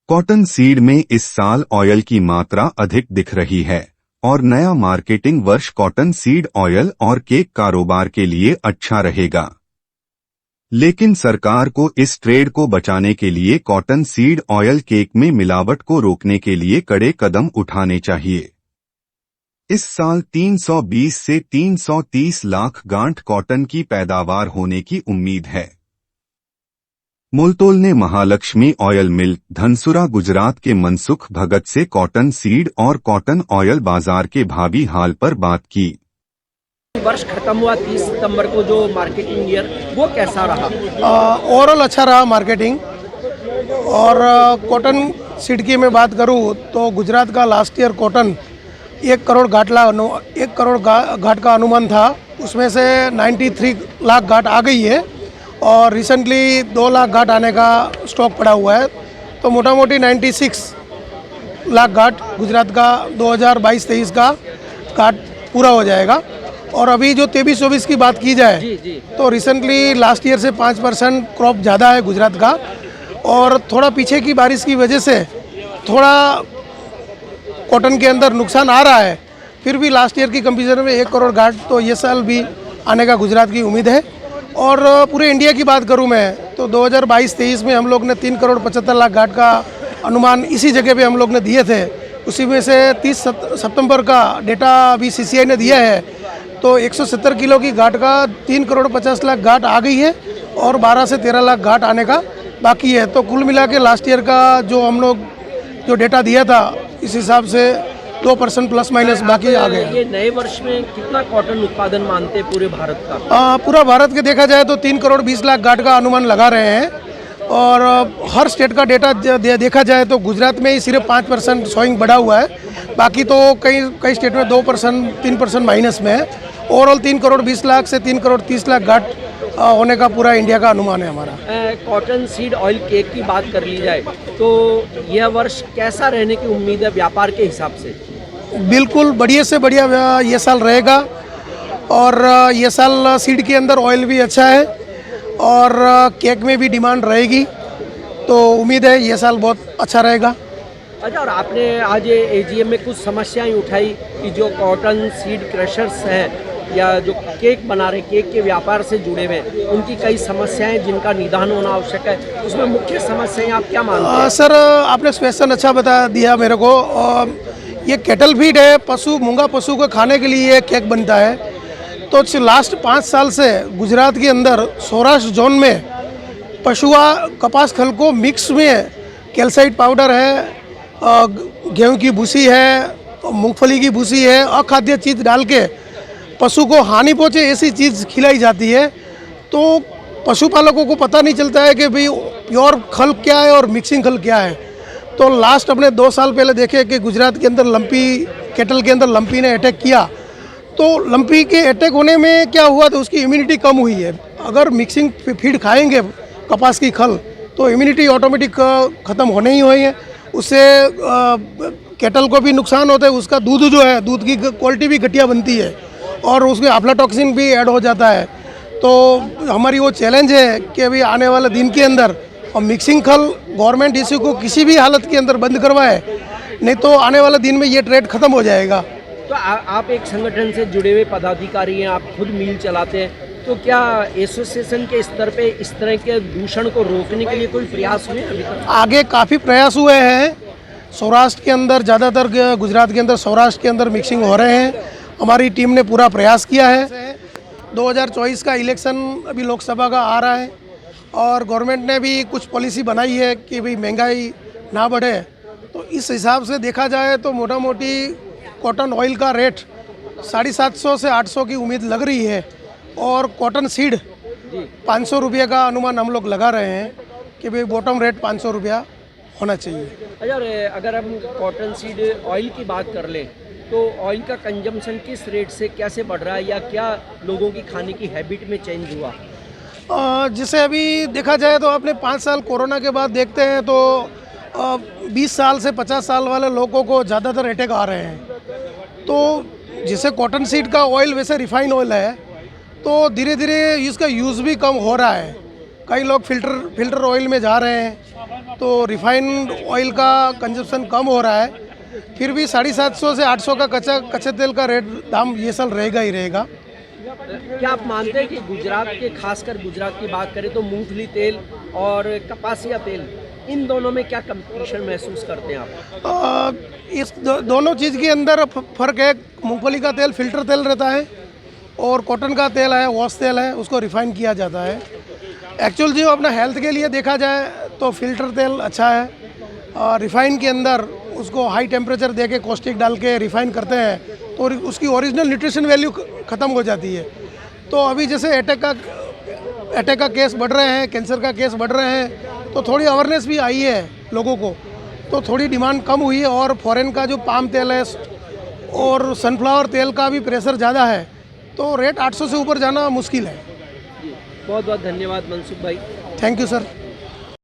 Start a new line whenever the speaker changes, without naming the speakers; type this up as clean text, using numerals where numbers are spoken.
Cotton seed में इस साल ऑयल की मात्रा अधिक दिख रही है और नया मार्केटिंग वर्ष कॉटन सीड ऑयल और केक कारोबार के लिए अच्छा रहेगा। लेकिन सरकार को इस ट्रेड को बचाने के लिए कॉटन सीड ऑयल केक में मिलावट को रोकने के लिए कड़े कदम उठाने चाहिए। इस साल 320 से 330 लाख गांठ कॉटन की पैदावार होने की उम्मीद है। मुल्तोल ने महालक्ष्मी ऑयल मिल धनसुरा गुजरात के मनसुख भगत से कॉटन सीड और कॉटन ऑयल बाजार के भावी हाल पर बात की।
वर्ष खत्म हुआ 30 सितंबर को, जो मार्केटिंग ईयर वो कैसा रहा?
ओवरऑल अच्छा रहा मार्केटिंग। और कॉटन सीड की मैं बात करूं तो गुजरात का लास्ट ईयर कॉटन 1 करोड़ घाट का अनुमान था, उसमें से 93 लाख घाट आ गई है और रिसेंटली 2 लाख घाट आने का स्टॉक पड़ा हुआ है। तो मोटा मोटी 96 लाख घाट गुजरात का 2022-23 का घाट पूरा हो जाएगा। और अभी जो 23-24 की बात की जाए तो रिसेंटली लास्ट ईयर से 5% क्रॉप ज़्यादा है गुजरात का, और थोड़ा पीछे की बारिश की वजह से थोड़ा कॉटन के अंदर नुकसान आ रहा है। फिर भी लास्ट ईयर की कंपैरिजन में 1 करोड़ घाट तो ये साल भी आने का गुजरात की उम्मीद है। और पूरे इंडिया की बात करूं मैं तो 2022-23 में हम लोग ने 3 करोड़ 75 लाख घाट का अनुमान इसी जगह पे हम लोग ने दिए थे। उसी में से 30 सितंबर का डेटा अभी सीसीआई ने दिया है, तो 170 किलो की घाट का 3 करोड़ 50 लाख घाट आ गई है और 12 से 13 लाख घाट आने का बाकी है। तो कुल मिला के लास्ट ईयर का जो हम लोग जो डेटा दिया था इस हिसाब से 2% प्लस माइनस बाकी आ गए।
ये नए वर्ष में कितना कॉटन उत्पादन मानते हैं पूरे भारत का?
पूरा भारत के देखा जाए तो 3 करोड़ 20 लाख घाट का अनुमान लगा रहे हैं। और हर स्टेट का डेटा देखा जाए तो गुजरात में ही सिर्फ 5% सोइंग बढ़ा हुआ है, बाकी तो कई स्टेट में 2% 3% माइनस में है। ओवरऑल 3 करोड़ 20 लाख से 3 करोड़ 30 लाख घाट होने का पूरा इंडिया का अनुमान है हमारा।
कॉटन सीड ऑयल केक की बात कर ली जाए तो यह वर्ष कैसा रहने की उम्मीद है व्यापार के हिसाब से?
बिल्कुल बढ़िया से बढ़िया ये साल रहेगा। और ये साल सीड के अंदर ऑयल भी अच्छा है और केक में भी डिमांड रहेगी, तो उम्मीद है ये साल बहुत अच्छा रहेगा।
अच्छा, और आपने आज एजीएम में कुछ समस्याएं उठाई कि जो कॉटन सीड क्रशर्स हैं या जो केक बना रहे, केक के व्यापार से जुड़े हुए, उनकी कई समस्याएं जिनका निदान होना आवश्यक है, उसमें मुख्य समस्याएं आप क्या मानते हैं?
सर, आपने क्वेश्चन अच्छा बता दिया मेरे को। ये कैटल फीड है, पशु मूंगा पशु को खाने के लिए ये केक बनता है। तो लास्ट 5 साल से गुजरात के अंदर सौराष्ट्र जोन में पशुआ कपास खल को मिक्स में कैल्साइट पाउडर है, गेहूं की भूसी है, मूंगफली की भूसी है, अखाद्य चीज़ डाल के पशु को हानि पहुँचे ऐसी चीज़ खिलाई जाती है। तो पशुपालकों को पता नहीं चलता है कि भाई प्योर खल क्या है और मिक्सिंग खल क्या है। तो लास्ट अपने 2 साल पहले देखे कि गुजरात के अंदर लंपी कैटल के अंदर लंपी ने अटैक किया। तो लंपी के अटैक होने में क्या हुआ तो उसकी इम्यूनिटी कम हुई है। अगर मिक्सिंग फीड खाएंगे कपास की खल तो इम्यूनिटी ऑटोमेटिक ख़त्म होने ही हुई है। उससे कैटल को भी नुकसान होता है, उसका दूध जो है दूध की क्वालिटी भी घटिया बनती है और उसमें अफ्लाटॉक्सिन भी ऐड हो जाता है। तो हमारी वो चैलेंज है कि अभी आने वाले दिन के अंदर और मिक्सिंग खल गवर्नमेंट इसी को किसी भी हालत के अंदर बंद करवाए, नहीं तो आने वाले दिन में ये ट्रेड खत्म हो जाएगा।
तो आप एक संगठन से जुड़े हुए पदाधिकारी हैं, आप खुद मिल चलाते हैं, तो क्या एसोसिएशन के स्तर पे इस तरह के दूषण को रोकने के लिए कोई प्रयास हुए अभी तक?
आगे काफ़ी प्रयास हुए हैं। सौराष्ट्र के अंदर ज़्यादातर, गुजरात के अंदर सौराष्ट्र के अंदर मिक्सिंग हो रहे हैं। हमारी टीम ने पूरा प्रयास किया है। 2024 का इलेक्शन अभी लोकसभा का आ रहा है और गवर्नमेंट ने भी कुछ पॉलिसी बनाई है कि भाई महंगाई ना बढ़े। तो इस हिसाब से देखा जाए तो मोटा मोटी कॉटन ऑयल का रेट 750 से 800 की उम्मीद लग रही है और कॉटन सीड 500 रुपये का अनुमान हम लोग लगा रहे हैं कि भाई बॉटम रेट 500 रुपया होना चाहिए।
अच्छा, अगर हम कॉटन सीड ऑयल की बात कर लें तो ऑयल का कंजम्पशन किस रेट से कैसे बढ़ रहा है या क्या लोगों की खाने की हैबिट में चेंज हुआ?
जिसे अभी देखा जाए तो आपने 5 साल कोरोना के बाद देखते हैं तो 20 साल से 50 साल वाले लोगों को ज़्यादातर अटैक आ रहे हैं। तो जैसे कॉटन सीड का ऑयल वैसे रिफाइन ऑयल है, तो धीरे धीरे इसका यूज़ भी कम हो रहा है। कई लोग फिल्टर ऑयल में जा रहे हैं तो रिफाइंड ऑयल का कंजप्शन कम हो रहा है, फिर भी 750 से 800 का कच्चे तेल का रेट दाम ये साल रहेगा ही रहेगा।
क्या आप मानते हैं कि गुजरात के, खासकर गुजरात की बात करें तो मूंगफली तेल और कपासिया तेल, इन दोनों में क्या कंपटीशन महसूस करते हैं आप?
इस दोनों चीज़ के अंदर फ़र्क है। मूंगफली का तेल फिल्टर तेल रहता है और कॉटन का तेल है, वॉश तेल है, उसको रिफ़ाइन किया जाता है। एक्चुअल जो अपना हेल्थ के लिए देखा जाए तो फिल्टर तेल अच्छा है, और रिफ़ाइन के अंदर उसको हाई टेम्परेचर दे के कॉस्टिक डाल के रिफ़ाइन करते हैं तो उसकी ओरिजिनल न्यूट्रिशन वैल्यू ख़त्म हो जाती है। तो अभी जैसे अटैक का केस बढ़ रहे हैं, कैंसर का केस बढ़ रहे हैं, तो थोड़ी अवेयरनेस भी आई है लोगों को, तो थोड़ी डिमांड कम हुई है। और फॉरेन का जो पाम तेल है और सनफ्लावर तेल का भी प्रेशर ज़्यादा है, तो रेट 800 से ऊपर जाना मुश्किल है।
बहुत बहुत धन्यवाद मनसुख भाई।
Thank you sir.